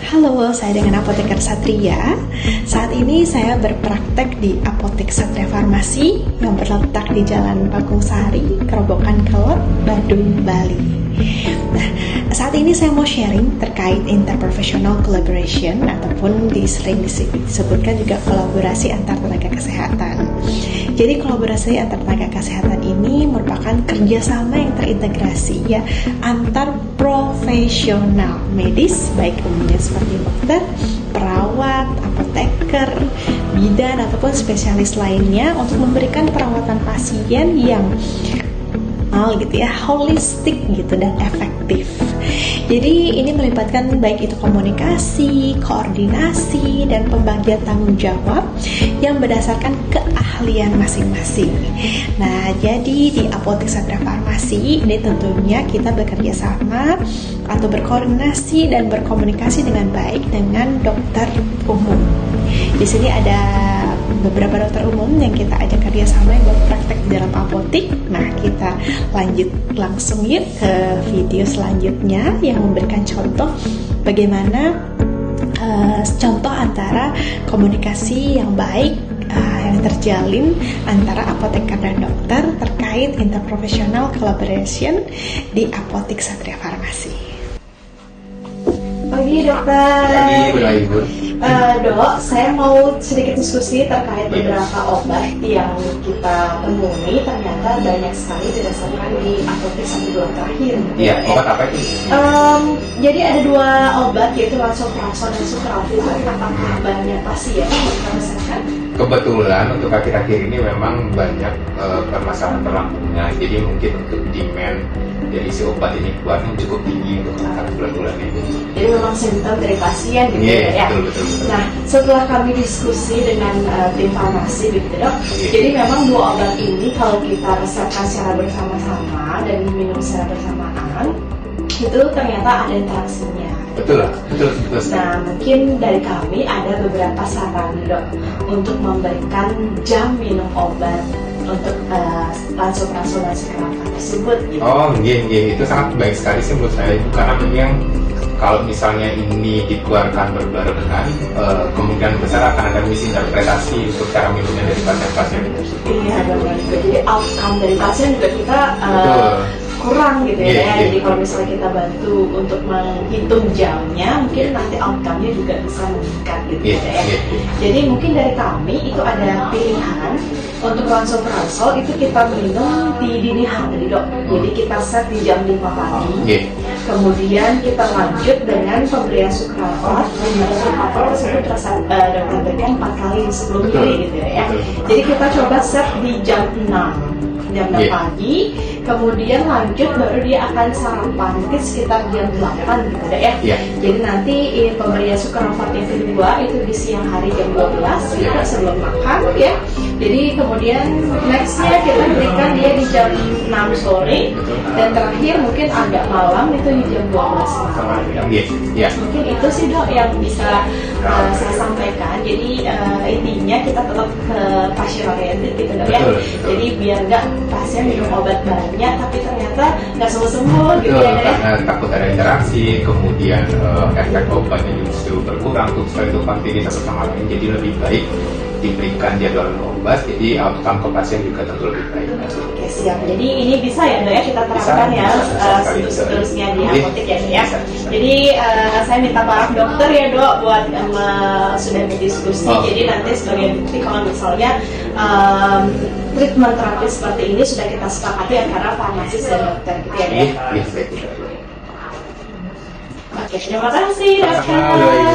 Halo, saya dengan Apoteker Satria. Saat ini saya berpraktek di Apotek Satria Farmasi yang terletak di Jalan Bagong Sari, Kerobokan Kelot, Badung, Bali. Nah, saat ini saya mau sharing terkait interprofessional collaboration ataupun sering disebutkan juga kolaborasi antar tenaga kesehatan. Jadi kolaborasi antar tenaga kesehatan ini merupakan kerjasama yang terintegrasi ya antar profesional medis baik umumnya seperti dokter, perawat, apoteker, bidan ataupun spesialis lainnya untuk memberikan perawatan pasien yang gitu ya, holistik gitu dan efektif. Jadi ini melibatkan baik itu komunikasi, koordinasi, dan pembagian tanggung jawab yang berdasarkan keahlian masing-masing. Nah, jadi di Apotek Satria Farmasi ini tentunya kita bekerja sama atau berkoordinasi dan berkomunikasi dengan baik dengan dokter umum. Di sini ada beberapa dokter umum yang kita ajak kerjasama yang berpraktek di dalam apotek. Nah, kita lanjut langsung yuk ke video selanjutnya yang memberikan contoh bagaimana contoh antara komunikasi yang baik yang terjalin antara apoteker dan dokter terkait interprofessional collaboration di Apotek Satria Farmasi. Pagi dokter. Pagi Ibu. Dok, saya mau sedikit diskusi terkait beberapa obat yang kita temui ternyata banyak sekali didasarkan di apotek 1 bulan terakhir. Iya, obat apa itu? Jadi ada 2 obat yaitu lansoprazol dan supravit. Apakah banyak pasien yang merasakan? Kebetulan untuk akhir-akhir ini memang banyak permasalahan berlakunya. Jadi mungkin untuk demand dari si obat ini keluarnya cukup tinggi untuk bulan-bulan ini. Jadi memang simptom dari pasien gitu ya. Betul. Nah, setelah kami diskusi dengan tim farmasi begitu dok, jadi memang 2 obat ini kalau kita resepkan secara bersama-sama dan minum secara bersamaan, itu ternyata ada interaksinya. Betul. Nah, mungkin dari kami ada beberapa saran dok untuk memberikan jam minum obat untuk lansoprazol dan supravit tersebut. Gitu. Oh, iya, itu sangat baik sekali sih menurut saya karena memang kalau misalnya ini dikeluarkan berbarengan, kemungkinan besar akan ada misinterpretasi untuk cara minumnya dari pasien-pasien itu. Iya, benar. Jadi outcome dari pasien juga kita kurang gitu ya. Jadi kalau misalnya kita bantu untuk menghitung jamnya, mungkin nanti outcome-nya juga bisa meningkat gitu ya. Jadi mungkin dari kami itu ada pilihan untuk lansoprazol itu kita minum di dini hari dok. Jadi kita set di jam 5 pagi. Kemudian kita lanjut dengan pemberian supravit. Supravit tersebut dokter berikan 4 kali sebelum ini gitu ya. Jadi kita coba set di jam 6 pagi, kemudian lanjut baru dia akan sarapan mungkin sekitar jam 8 gitu ya. Jadi nanti pemberian supravit yang kedua itu di siang hari jam 12 gitu, sebelum makan ya. Jadi kemudian nextnya kita berikan dia di jam 6 sore dan terakhir mungkin agak malam itu di jam 12 malam. Mungkin itu sih dok yang bisa saya sampaikan. Jadi intinya kita tetap ke pasien oriented gitu dok ya. Jadi biar nggak pasien minum obat banyak tapi ternyata nggak sembuh gitu ya. Karena takut ada interaksi, kemudian efek obatnya justru berkurang tuh setelah itu pasti di satu sama lain. Jadi lebih baik diberikan jadwal obat, jadi outcome ke pasien juga tentu lebih baik. Oke, siap. Jadi ini bisa ya dok ya kita terapkan ya seterusnya di apotek ya. Jadi saya minta maaf dokter ya dok buat sudah berdiskusi. Jadi nanti sebagai bukti kalau misalnya treatment terapi seperti ini sudah kita sepakati antara farmasis dan dokter gitu ya dok. Oke, terima kasih dokter.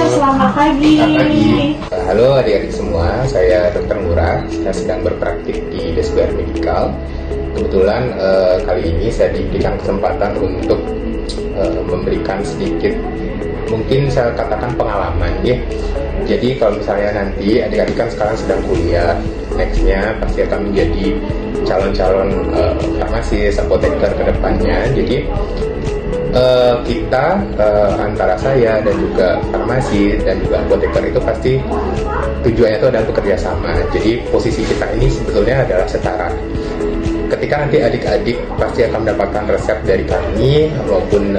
Selamat pagi. Halo adik-adik semua, saya Dr. Ngurah. Saya sedang berpraktik di Desbar Medical. Kebetulan kali ini saya diberikan kesempatan untuk memberikan sedikit, mungkin saya katakan pengalaman ya. Jadi kalau misalnya nanti adik-adik kan sekarang sedang kuliah, nextnya pasti akan menjadi calon-calon farmasis, apoteker ke depannya. Jadi kita antara saya dan juga farmasi dan juga apoteker itu pasti tujuannya itu adalah bekerja sama. Jadi posisi kita ini sebetulnya adalah setara. Ketika nanti adik-adik pasti akan mendapatkan resep dari kami maupun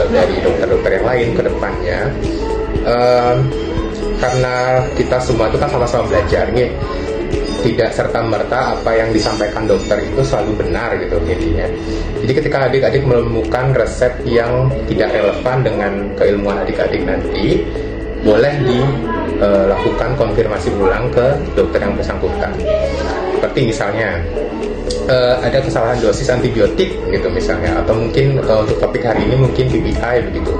dari dokter-dokter yang lain ke depannya, karena kita semua itu kan sama-sama belajar nih, tidak serta-merta apa yang disampaikan dokter itu selalu benar gitu intinya. Jadi ketika adik-adik menemukan resep yang tidak relevan dengan keilmuan adik-adik nanti, boleh dilakukan konfirmasi ulang ke dokter yang bersangkutan. Seperti misalnya ada kesalahan dosis antibiotik gitu misalnya, atau mungkin untuk topik hari ini mungkin PPI begitu.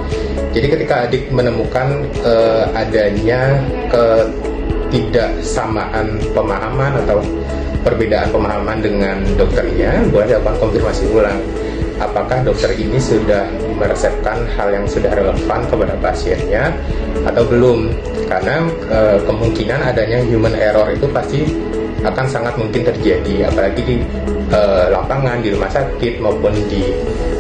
Jadi ketika adik menemukan adanya ketidaksamaan pemahaman atau perbedaan pemahaman dengan dokternya, boleh dilakukan konfirmasi ulang. Apakah dokter ini sudah meresepkan hal yang sudah relevan kepada pasiennya atau belum? Karena kemungkinan adanya human error itu pasti akan sangat mungkin terjadi, apalagi di lapangan, di rumah sakit maupun di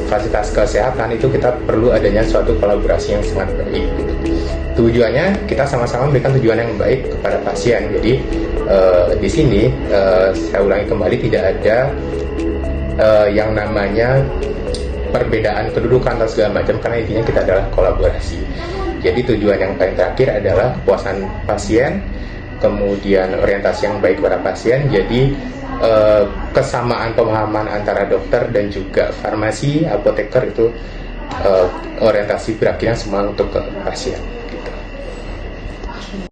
fasilitas kesehatan. Itu kita perlu adanya suatu kolaborasi yang sangat baik. Tujuannya kita sama-sama memberikan tujuan yang baik kepada pasien. Jadi di sini saya ulangi kembali, tidak ada yang namanya perbedaan kedudukan atau segala macam, karena intinya kita adalah kolaborasi. Jadi tujuan yang paling terakhir adalah kepuasan pasien, kemudian orientasi yang baik kepada pasien. Jadi kesamaan pemahaman antara dokter dan juga farmasi, apoteker itu orientasi berakhirnya semua untuk ke pasien.